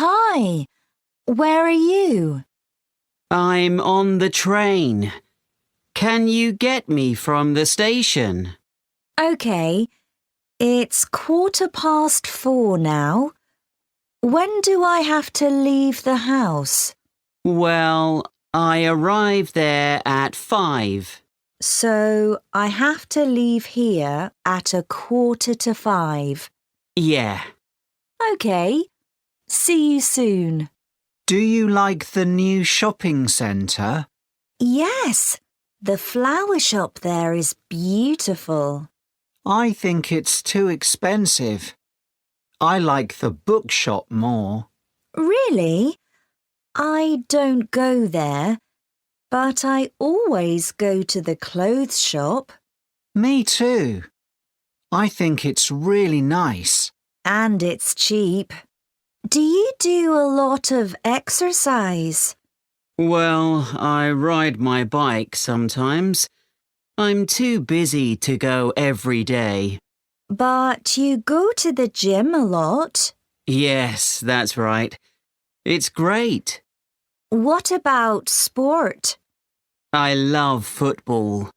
Hi, where are you? I'm on the train. Can you get me from the station? OK, it's 4:15 now. When do I have to leave the house? Well, I arrive there at 5. So I have to leave here at 4:45. Yeah. OK, see you soon. Do you like the new shopping centre? Yes, the flower shop there is beautiful. I think it's too expensive. I like the bookshop more. Really? I don't go there, but I always go to the clothes shop. Me too. I think it's really nice. And it's cheap. Do you do a lot of exercise? Well, I ride my bike sometimes. I'm too busy to go every day. But you go to the gym a lot. Yes, that's right. It's great. What about sport? I love football.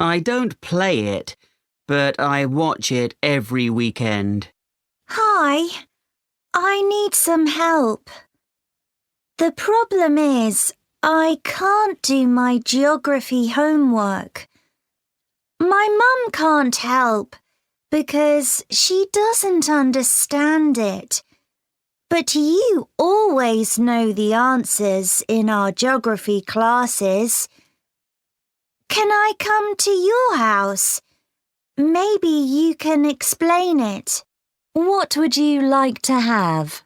I don't play it, but I watch it every weekend. Hi, I need some help. The problem is I can't do my geography homework. My mum can't help because she doesn't understand it. But you always know the answers in our geography classes. Can I come to your house? Maybe you can explain it. What would you like to have?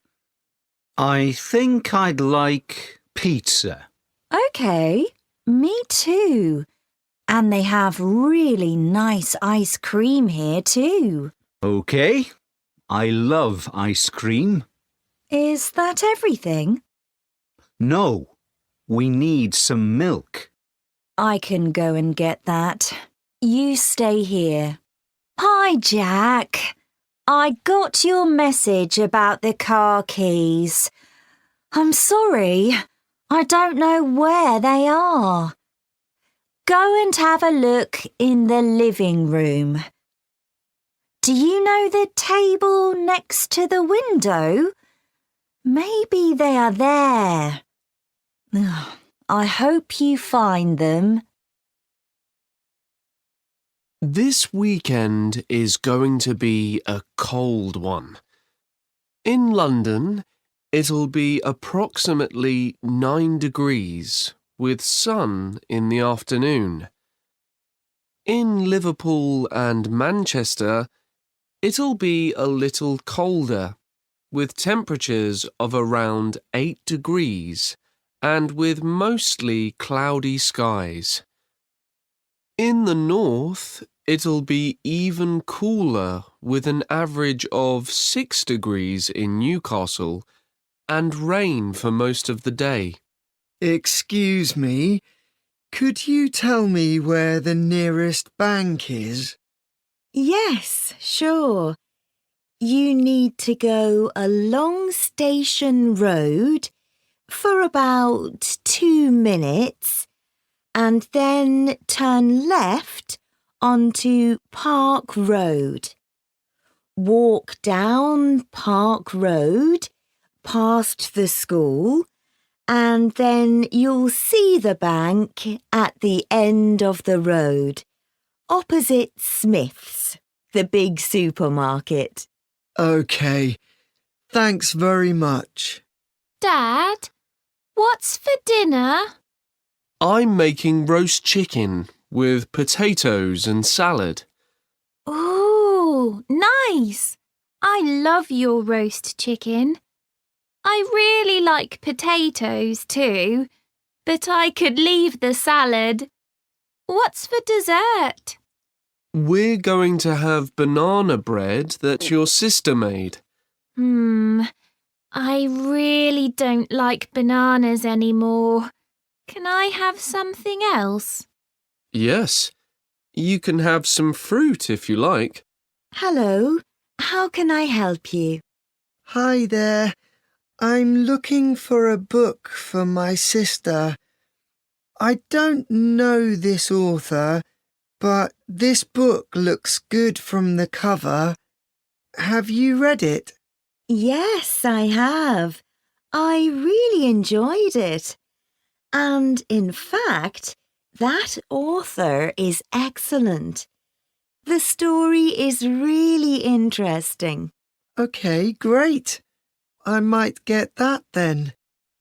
I think I'd like pizza. OK, me too. And they have really nice ice cream here too. OK. I love ice cream. Is that everything? No, we need some milk. I can go and get that. You stay here. Hi, Jack. I got your message about the car keys. I'm sorry, I don't know where they are. Go and have a look in the living room. Do you know the table next to the window? Maybe they are there. I hope you find them. This weekend is going to be a cold one. In London, it'll be approximately 9 degrees with sun in the afternoon. In Liverpool and Manchester, it'll be a little colder, with temperatures of around 8 degrees and with mostly cloudy skies. In the north, it'll be even cooler with an average of 6 degrees in Newcastle and rain for most of the day. Excuse me, could you tell me where the nearest bank is? Yes, sure. You need to go along Station Road for about 2 minutes and then turn left onto Park Road. Walk down Park Road past the school and then you'll see the bank at the end of the road, opposite Smith's, the big supermarket. OK, thanks very much. Dad, what's for dinner? I'm making roast chicken with potatoes and salad. Ooh, nice! I love your roast chicken. I really like potatoes too, but I could leave the salad. What's for dessert? We're going to have banana bread that your sister made. I really don't like bananas anymore. Can I have something else? Yes, you can have some fruit if you like. Hello, how can I help you? Hi there. I'm looking for a book for my sister. I don't know this author, but this book looks good from the cover. Have you read it? Yes, I have. I really enjoyed it. And in fact, that author is excellent. The story is really interesting. Okay, great. I might get that then.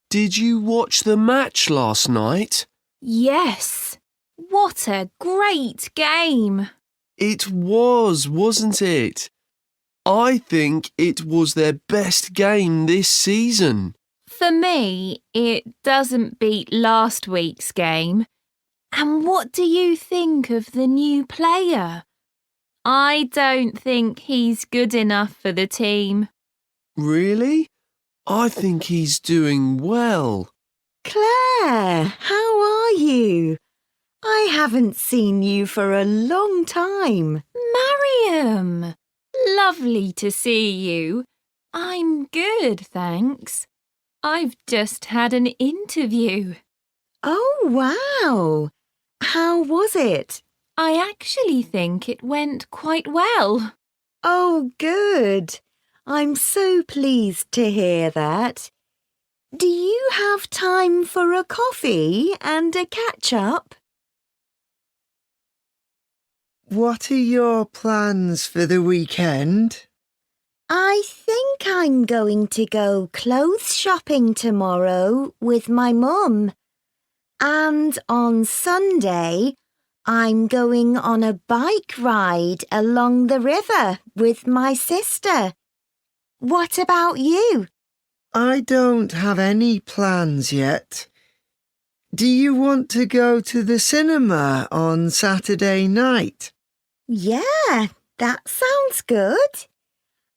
Did you watch the match last night? Yes. What a great game. It was, wasn't it? I think it was their best game this season. For me, it doesn't beat last week's game. And what do you think of the new player? I don't think he's good enough for the team. Really? I think he's doing well. Claire, how are you? I haven't seen you for a long time. Mariam! Lovely to see you. I'm good, thanks. I've just had an interview. Oh, wow. How was it? I actually think it went quite well. Oh, good. I'm so pleased to hear that. Do you have time for a coffee and a catch-up? What are your plans for the weekend? I think I'm going to go clothes shopping tomorrow with my mum. And on Sunday, I'm going on a bike ride along the river with my sister. What about you? I don't have any plans yet. Do you want to go to the cinema on Saturday night? Yeah, that sounds good.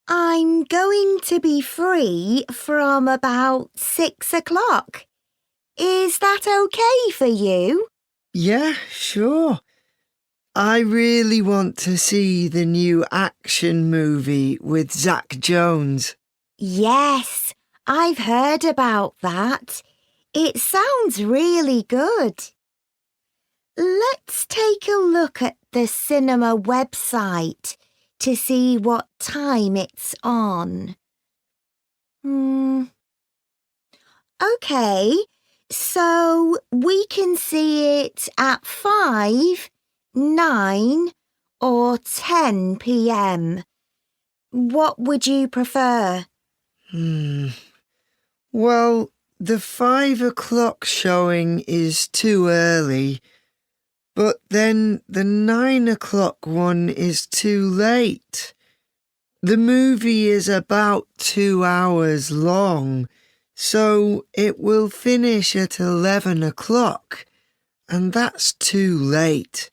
I'm going to be free from about 6 o'clock. Is that okay for you? Yeah, sure. I really want to see the new action movie with Zach Jones. Yes, I've heard about that. It sounds really good. Let's take a look at the cinema website to see what time it's on. Okay, so we can see it at 5, 9 or 10 p.m. What would you prefer? Well, the 5 o'clock showing is too early, but then the 9 o'clock one is too late. The movie is about 2 hours long, so it will finish at 11 o'clock, and that's too late.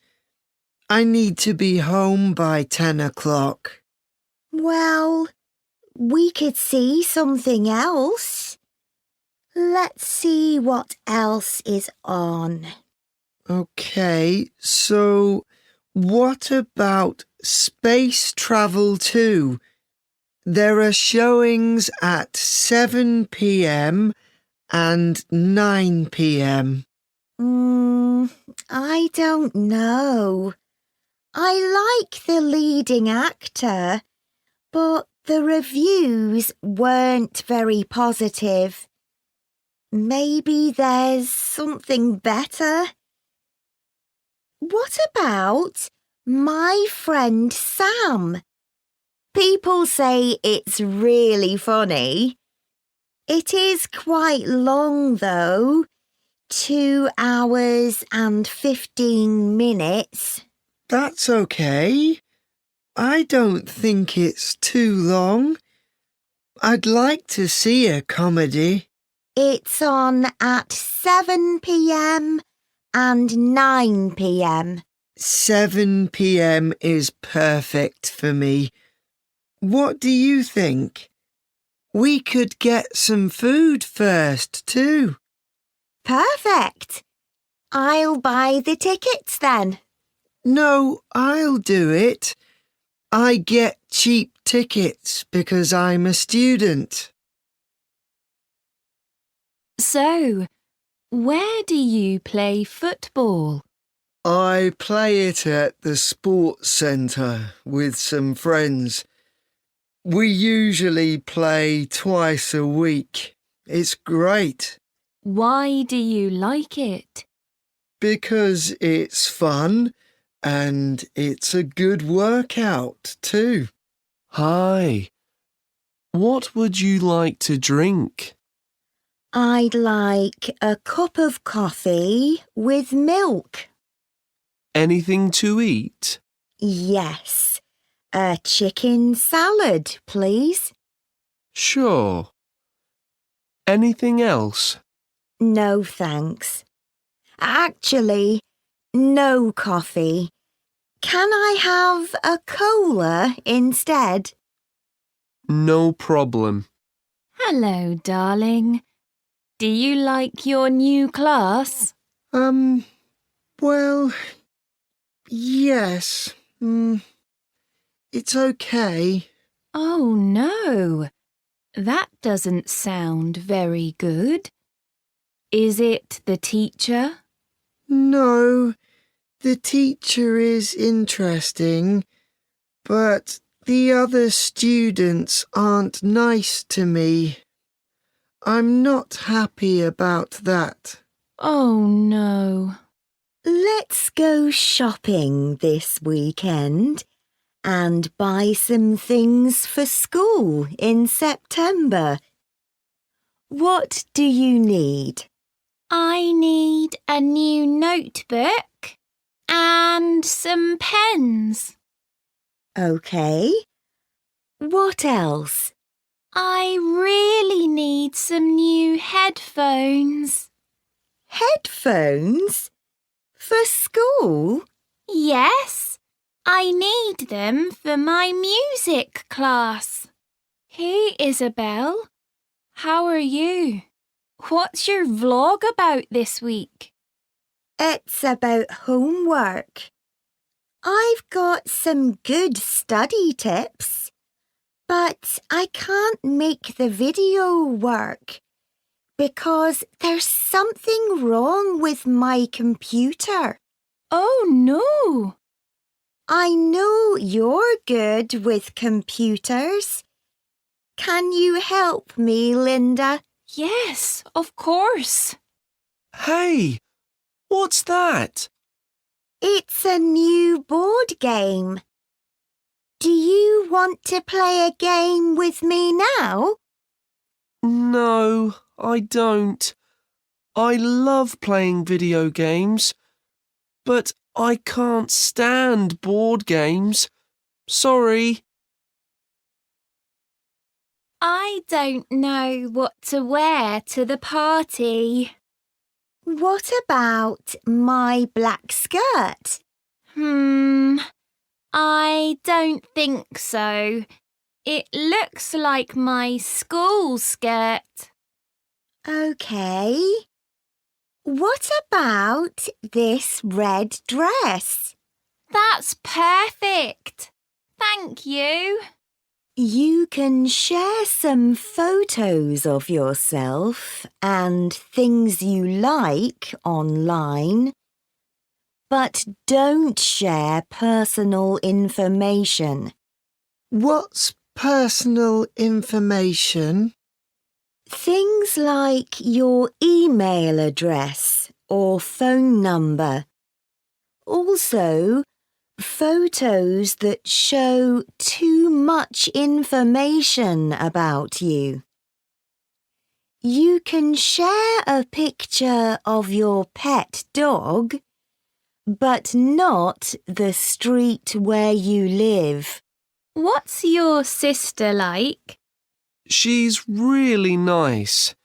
I need to be home by 10 o'clock. Well, we could see something else. Let's see what else is on. Okay, so what about Space Travel 2? There are showings at 7 p.m. and 9 p.m. I don't know. I like the leading actor, but the reviews weren't very positive. Maybe there's something better. What about My Friend Sam? People say it's really funny. It is quite long though, 2 hours and 15 minutes. That's okay. I don't think it's too long. I'd like to see a comedy. It's on at 7 p.m. and 9 p.m. 7 p.m. is perfect for me. What do you think? We could get some food first, too. Perfect. I'll buy the tickets then. No, I'll do it. I get cheap tickets because I'm a student. So, where do you play football? I play it at the sports centre with some friends. We usually play twice a week. It's great Why do you like it? because it's fun and it's a good workout too. Hi. What would you like to drink? I'd like a cup of coffee with milk. Anything to eat? Yes, a chicken salad, please. Sure. Anything else? No, thanks. Actually, no coffee. Can I have a cola instead? No problem. Hello, darling. Do you like your new class? Well, yes. It's okay. Oh, no. That doesn't sound very good. Is it the teacher? No, the teacher is interesting, but the other students aren't nice to me. I'm not happy about that. Oh, no. Let's go shopping this weekend and buy some things for school in September. What do you need? I need a new notebook and some pens. OK. What else? I really need some new headphones. Headphones? For school? Yes, I need them for my music class. Hey, Isabel. How are you? What's your vlog about this week? It's about homework. I've got some good study tips, but I can't make the video work because there's something wrong with my computer. Oh, no. I know you're good with computers. Can you help me, Linda? Yes, of course. Hey, what's that? It's a new board game. Do you want to play a game with me now? No, I don't. I love playing video games, but I can't stand board games. Sorry. I don't know what to wear to the party. What about my black skirt? I don't think so. It looks like my school skirt. OK. What about this red dress? That's perfect. Thank you. You can share some photos of yourself and things you like online, but don't share personal information. What's personal information? Things like your email address or phone number. Also, photos that show too much information about you. You can share a picture of your pet dog, but not the street where you live. What's your sister like? She's really nice.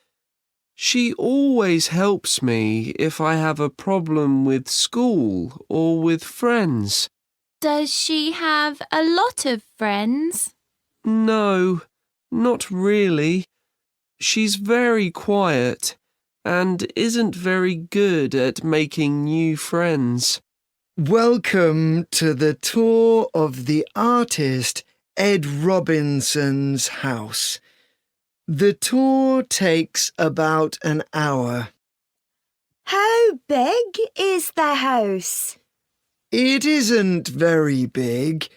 She always helps me if I have a problem with school or with friends. Does she have a lot of friends? No, not really. She's very quiet and isn't very good at making new friends. Welcome to the tour of the artist Ed Robinson's house. The tour takes about an hour. How big is the house? It isn't very big.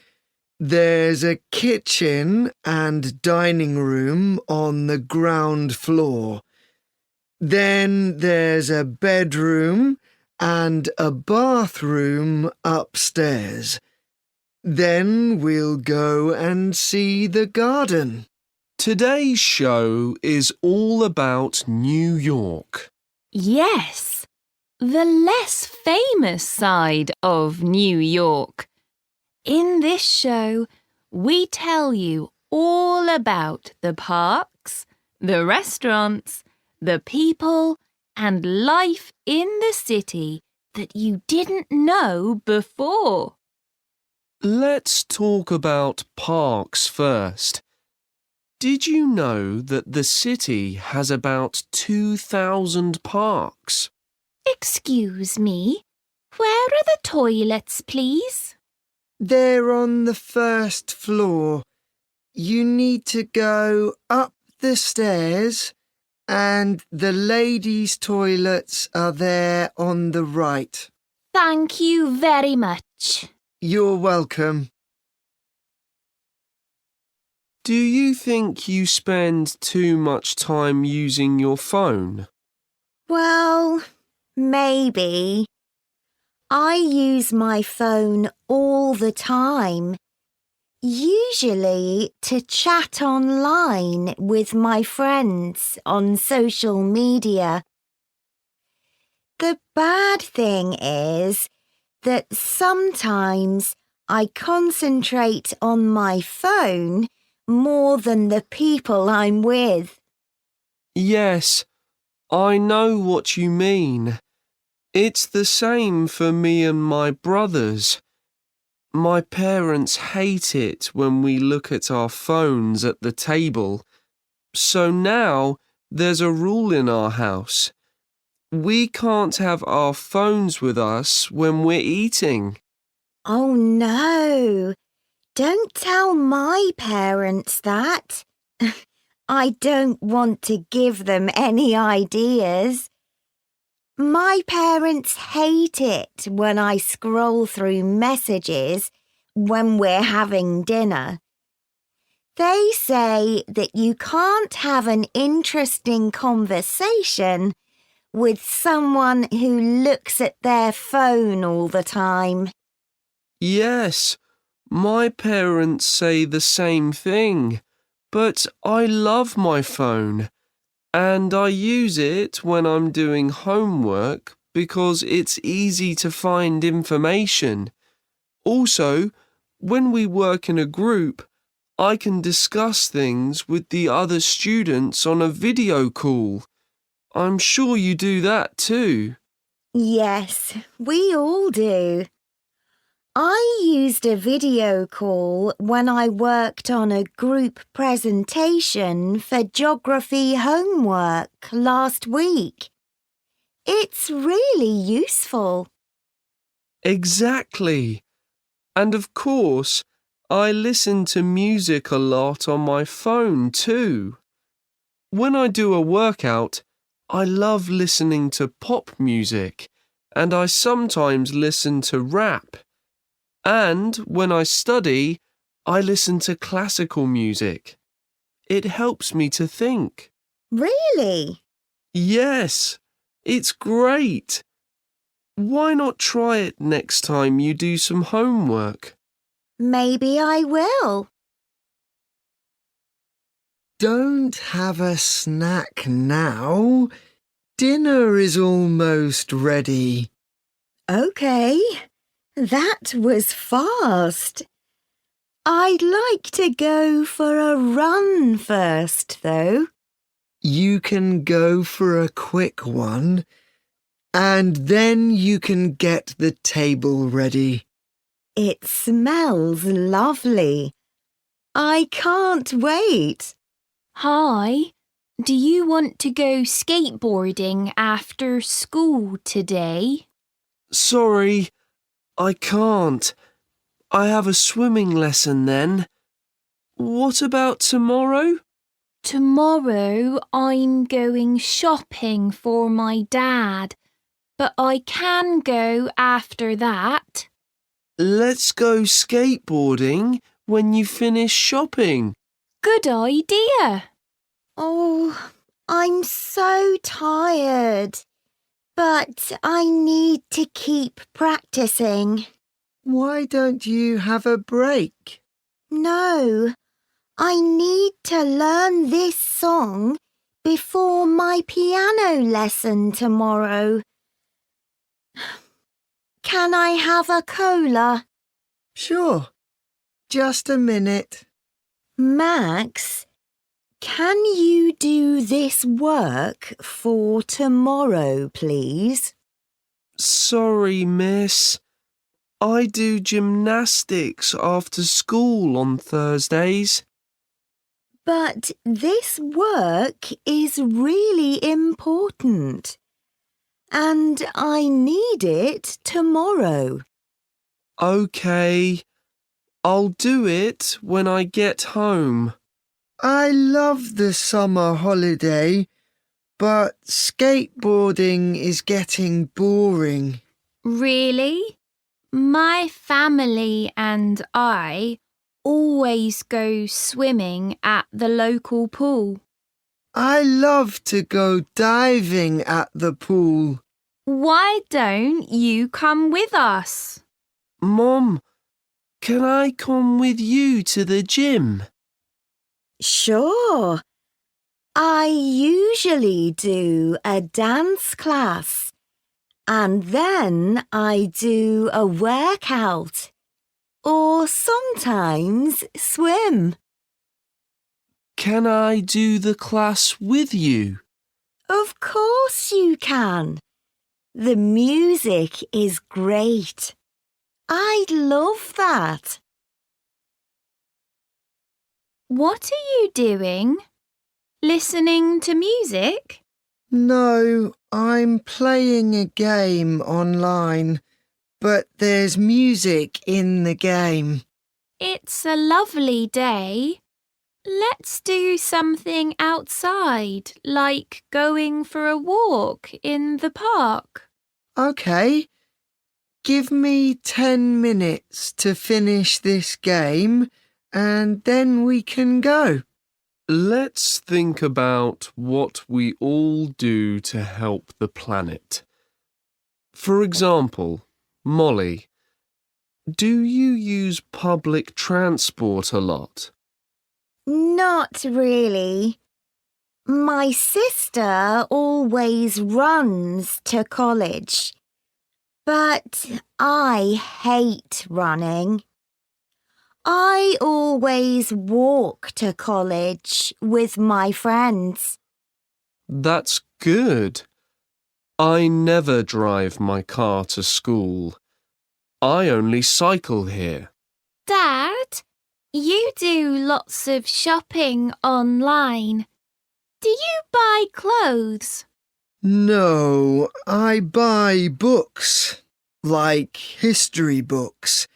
There's a kitchen and dining room on the ground floor. Then there's a bedroom and a bathroom upstairs. Then we'll go and see the garden. Today's show is all about New York. Yes, the less famous side of New York. In this show, we tell you all about the parks, the restaurants, the people, and life in the city that you didn't know before. Let's talk about parks first. Did you know that the city has about 2,000 parks? Excuse me, where are the toilets, please? They're on the first floor. You need to go up the stairs, and the ladies' toilets are there on the right. Thank you very much. You're welcome. Do you think you spend too much time using your phone? Well, maybe. I use my phone all the time, usually to chat online with my friends on social media. The bad thing is that sometimes I concentrate on my phone more than the people I'm with. Yes, I know what you mean. It's the same for me and my brothers. My parents hate it when we look at our phones at the table. So now there's a rule in our house. We can't have our phones with us when we're eating. Oh no, don't tell my parents that. I don't want to give them any ideas. My parents hate it when I scroll through messages when we're having dinner. They say that you can't have an interesting conversation with someone who looks at their phone all the time. Yes, my parents say the same thing, but I love my phone. And I use it when I'm doing homework because it's easy to find information. Also, when we work in a group, I can discuss things with the other students on a video call. I'm sure you do that too. Yes, we all do. I used a video call when I worked on a group presentation for geography homework last week. It's really useful. Exactly. And of course, I listen to music a lot on my phone too. When I do a workout, I love listening to pop music, and I sometimes listen to rap. And when I study, I listen to classical music. It helps me to think. Really? Yes, it's great. Why not try it next time you do some homework? Maybe I will. Don't have a snack now. Dinner is almost ready. OK. That was fast. I'd like to go for a run first, though. You can go for a quick one, and then you can get the table ready. It smells lovely. I can't wait. Hi, do you want to go skateboarding after school today? Sorry, I can't. I have a swimming lesson then. What about tomorrow? Tomorrow I'm going shopping for my dad, but I can go after that. Let's go skateboarding when you finish shopping. Good idea. Oh, I'm so tired. But I need to keep practicing. Why don't you have a break? No, I need to learn this song before my piano lesson tomorrow. Can I have a cola? Sure. Just a minute. Max, can you do this work for tomorrow, please? Sorry, miss. I do gymnastics after school on Thursdays. But this work is really important, and I need it tomorrow. OK, I'll do it when I get home. I love the summer holiday, but skateboarding is getting boring. Really? My family and I always go swimming at the local pool. I love to go diving at the pool. Why don't you come with us? Mom, can I come with you to the gym? Sure. I usually do a dance class, and then I do a workout, or sometimes swim. Can I do the class with you? Of course you can. The music is great. I'd love that. What are you doing? Listening to music? No, I'm playing a game online, but there's music in the game. It's a lovely day. Let's do something outside, like going for a walk in the park. OK. Give me 10 minutes to finish this game, and then we can go. Let's think about what we all do to help the planet. For example, Molly, do you use public transport a lot? Not really. My sister always runs to college, but I hate running. I always walk to college with my friends. That's good. I never drive my car to school. I only cycle here. Dad, you do lots of shopping online. Do you buy clothes? No, I buy books, like history books.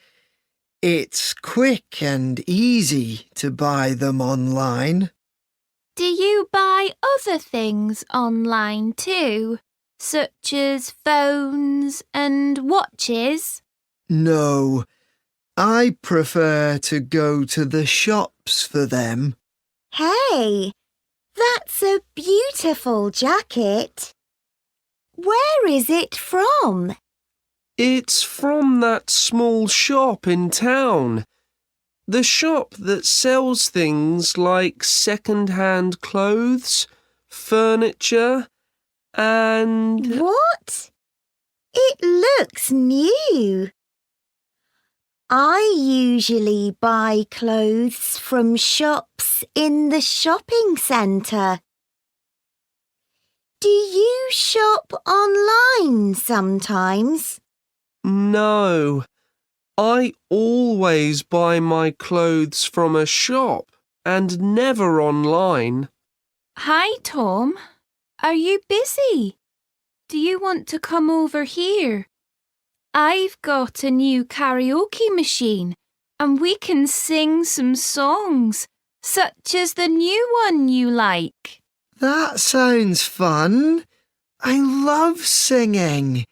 It's quick and easy to buy them online. Do you buy other things online too, such as phones and watches? No, I prefer to go to the shops for them. Hey, that's a beautiful jacket. Where is it from? It's from that small shop in town. The shop that sells things like second-hand clothes, furniture, and... What? It looks new. I usually buy clothes from shops in the shopping centre. Do you shop online sometimes? No, I always buy my clothes from a shop and never online. Hi, Tom. Are you busy? Do you want to come over here? I've got a new karaoke machine and we can sing some songs such as the new one you like. That sounds fun. I love singing.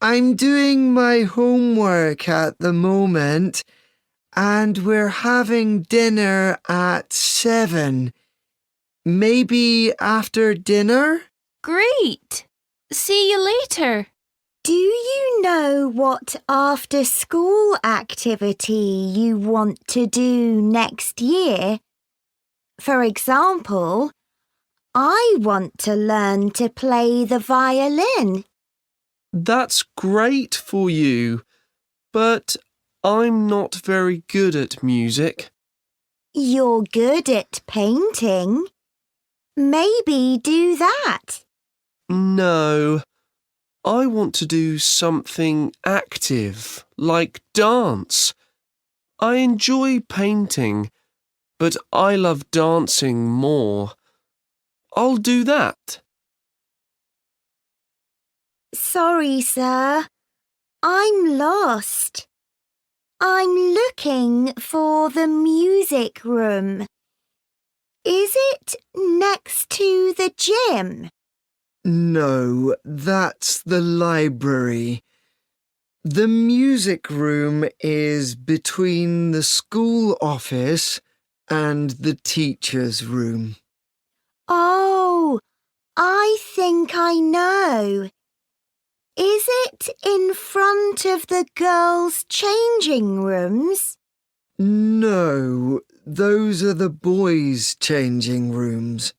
I'm doing my homework at the moment, and we're having dinner at 7. Maybe after dinner? Great. See you later. Do you know what after-school activity you want to do next year? For example, I want to learn to play the violin. That's great for you, but I'm not very good at music. You're good at painting. Maybe do that. No, I want to do something active, like dance. I enjoy painting, but I love dancing more. I'll do that. Sorry, sir. I'm lost. I'm looking for the music room. Is it next to the gym? No, that's the library. The music room is between the school office and the teacher's room. Oh, I think I know. Is it in front of the girls' changing rooms? No, those are the boys' changing rooms.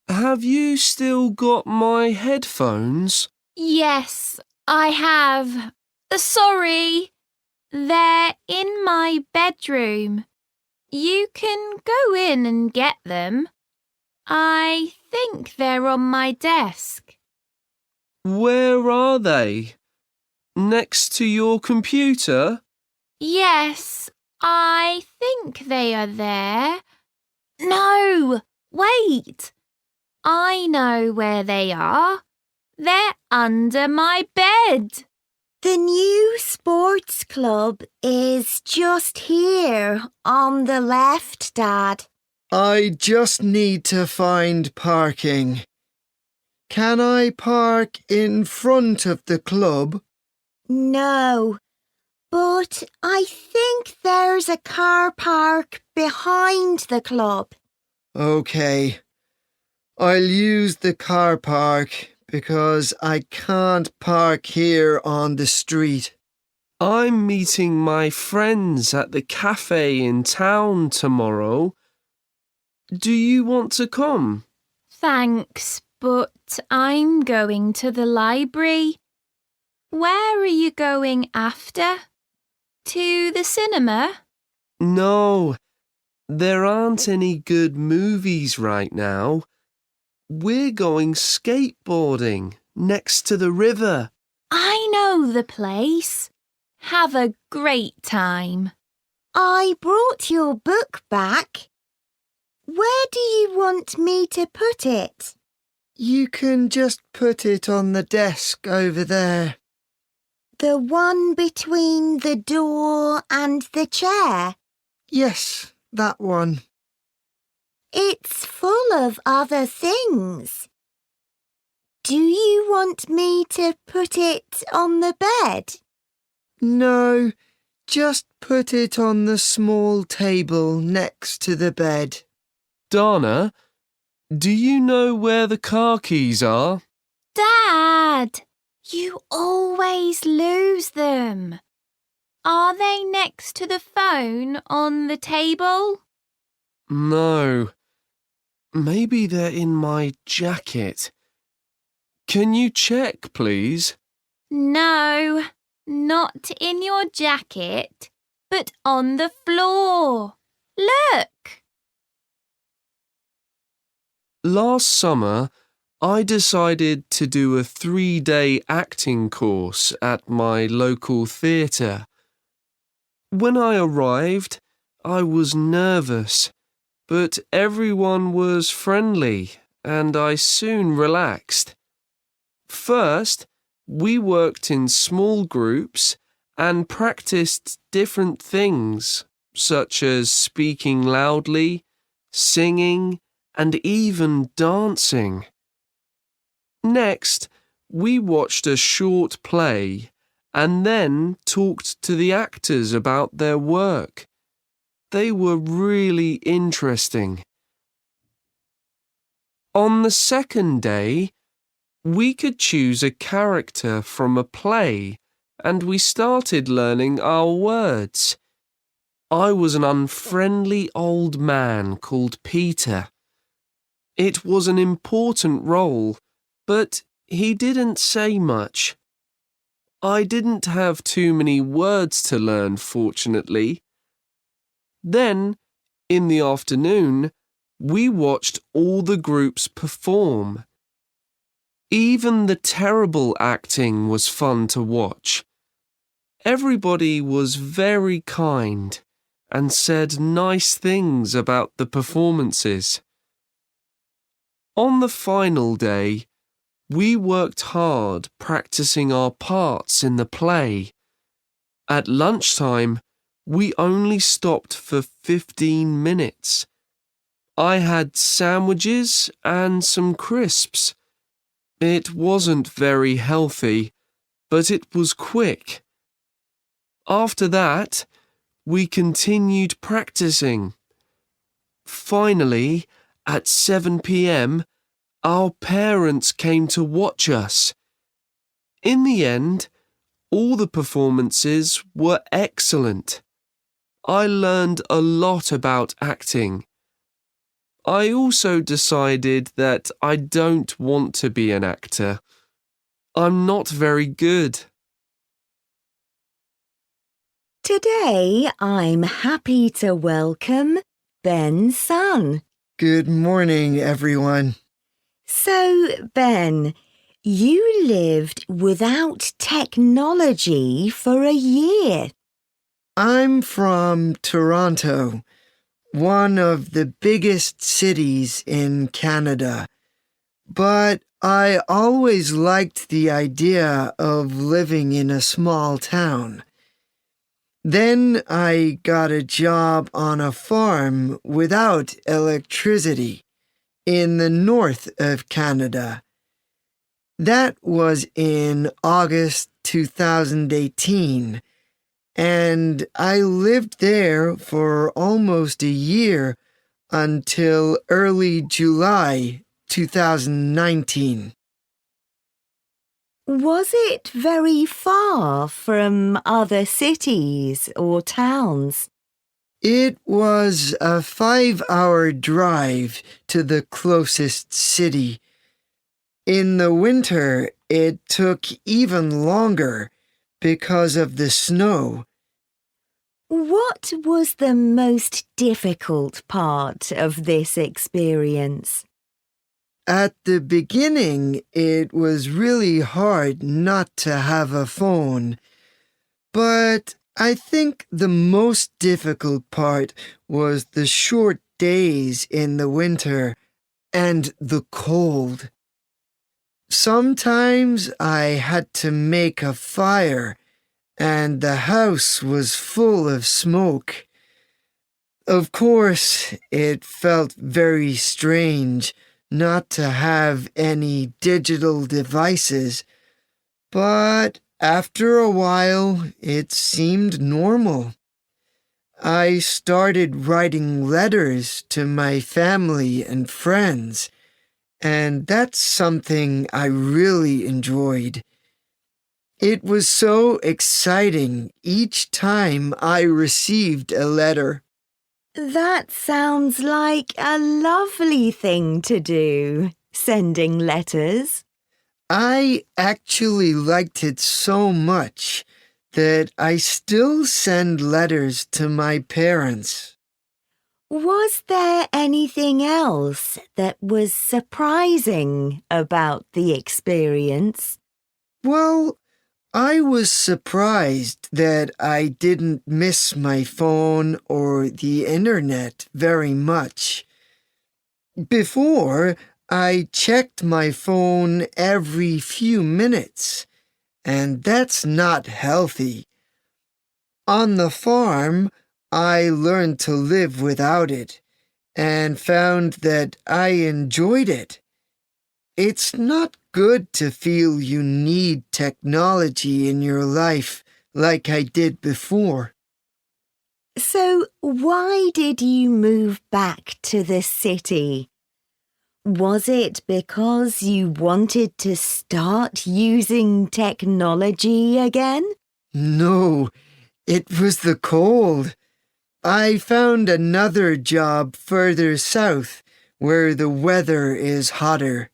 Have you still got my headphones? Yes, I have. Sorry. They're in my bedroom. You can go in and get them. I think they're on my desk. Where are they? Next to your computer? Yes, I think they are there. No, wait. I know where they are. They're under my bed. The new sports club is just here on the left, Dad. I just need to find parking. Can I park in front of the club? No, but I think there's a car park behind the club. OK. I'll use the car park because I can't park here on the street. I'm meeting my friends at the cafe in town tomorrow. Do you want to come? Thanks, but I'm going to the library. Where are you going after? To the cinema? No, there aren't any good movies right now. We're going skateboarding next to the river. I know the place. Have a great time. I brought your book back. Where do you want me to put it? You can just put it on the desk over there. The one between the door and the chair? Yes, that one. It's full of other things. Do you want me to put it on the bed? No, just put it on the small table next to the bed. Dana, do you know where the car keys are? Dad, you always lose them. Are they next to the phone on the table? No. Maybe they're in my jacket. Can you check, please? No, not in your jacket, but on the floor. Look. Last summer, I decided to do a 3-day acting course at my local theatre. When I arrived, I was nervous, but everyone was friendly and I soon relaxed. First, we worked in small groups and practiced different things, such as speaking loudly, singing, and even dancing. Next, we watched a short play and then talked to the actors about their work. They were really interesting. On the second day, we could choose a character from a play and we started learning our words. I was an unfriendly old man called Peter. It was an important role, but he didn't say much. I didn't have too many words to learn, fortunately. Then, in the afternoon, we watched all the groups perform. Even the terrible acting was fun to watch. Everybody was very kind and said nice things about the performances. On the final day, we worked hard practicing our parts in the play. At lunchtime, we only stopped for 15 minutes. I had sandwiches and some crisps. It wasn't very healthy, but it was quick. After that, we continued practicing. Finally, at 7 p.m., our parents came to watch us. In the end, all the performances were excellent. I learned a lot about acting. I also decided that I don't want to be an actor. I'm not very good. Today, I'm happy to welcome Ben's son. Good morning, everyone. So, Ben, you lived without technology for a year. I'm from Toronto, one of the biggest cities in Canada. But I always liked the idea of living in a small town. Then I got a job on a farm without electricity in the north of Canada. That was in August 2018, and I lived there for almost a year until early July 2019. Was it very far from other cities or towns? It was a 5-hour drive to the closest city. In the winter, it took even longer because of the snow. What was the most difficult part of this experience? At the beginning, it was really hard not to have a phone. But I think the most difficult part was the short days in the winter and the cold. Sometimes I had to make a fire and the house was full of smoke. Of course, it felt very strange not to have any digital devices, but after a while, it seemed normal. I started writing letters to my family and friends, and that's something I really enjoyed. It was so exciting each time I received a letter. That sounds like a lovely thing to do, sending letters. I actually liked it so much that I still send letters to my parents. Was there anything else that was surprising about the experience? Well, I was surprised that I didn't miss my phone or the internet very much. Before, I checked my phone every few minutes, and that's not healthy. On the farm, I learned to live without it, and found that I enjoyed it. It's not good to feel you need technology in your life like I did before. So why did you move back to the city? Was it because you wanted to start using technology again? No, it was the cold. I found another job further south where the weather is hotter.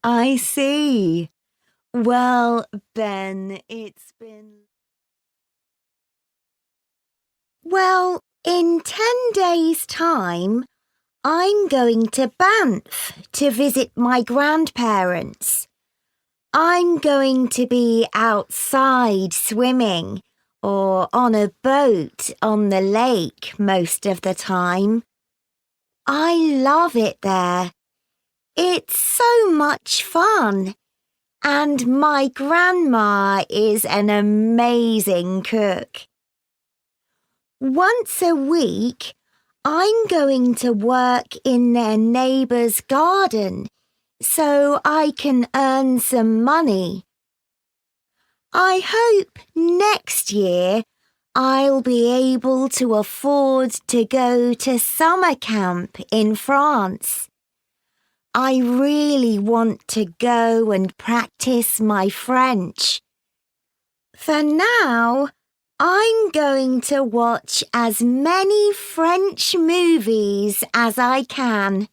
I see. Well, Ben, it's been... Well, in 10 days' time, I'm going to Banff to visit my grandparents. I'm going to be outside swimming or on a boat on the lake most of the time. I love it there. It's so much fun. And my grandma is an amazing cook. Once a week, I'm going to work in their neighbour's garden so I can earn some money. I hope next year I'll be able to afford to go to summer camp in France. I really want to go and practice my French. For now, I'm going to watch as many French movies as I can.